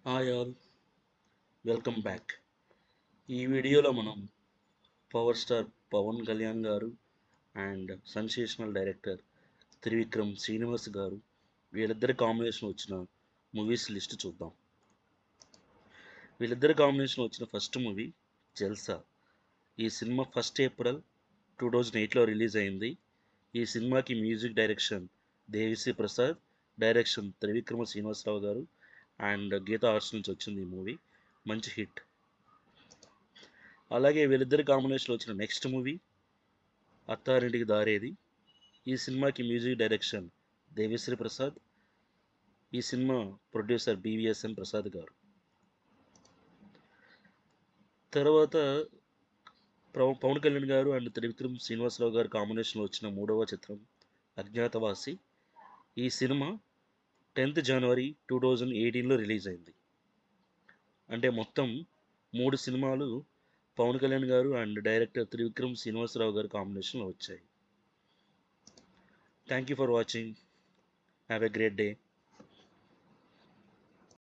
Hi all, welcome back. ఈ వీడియోలో మనం పవర్ స్టార్ పవన్ కళ్యాణ్ గారు and sensational director Trivikram Srinivas గారు వీళ్ళిద్దరి కాంబినేషన్ వచ్చిన మూవీస్ లిస్ట్ చూద్దాం. వీళ్ళిద్దరి కాంబినేషన్ వచ్చిన ఫస్ట్ మూవీ జల్సా. ఈ సినిమా 1 ఏప్రిల్ 2008లో రిలీజ్ అయింది. ఈ సినిమాకి music direction Devi Sri Prasad, direction Trivikrama Srinivasa Rao గారు అండ్ గీతా ఆర్ట్స్ నుంచి వచ్చింది ఈ మూవీ. మంచి హిట్. అలాగే వీళ్ళిద్దరి కాంబినేషన్లో వచ్చిన నెక్స్ట్ మూవీ అత్తారింటికి దారేది. ఈ సినిమాకి మ్యూజిక్ డైరెక్షన్ దేవిశ్రీ ప్రసాద్. ఈ సినిమా ప్రొడ్యూసర్ బివిఎస్ఎన్ ప్రసాద్ గారు. తర్వాత పవన్ కళ్యాణ్ గారు అండ్ త్రివిక్రమ్ శ్రీనివాసరావు గారు కాంబినేషన్లో వచ్చిన మూడవ చిత్రం అజ్ఞాతవాసి. ఈ సినిమా 10th జనవరి 2018లో రిలీజ్ అయింది. అంటే మొత్తం 3 సినిమాలు పవన్ కళ్యాణ్ గారు అండ్ డైరెక్టర్ త్రివిక్రమ్ శ్రీనివాసరావు గారు కాంబినేషన్లో వచ్చాయి. Thank you for watching. Have a great day.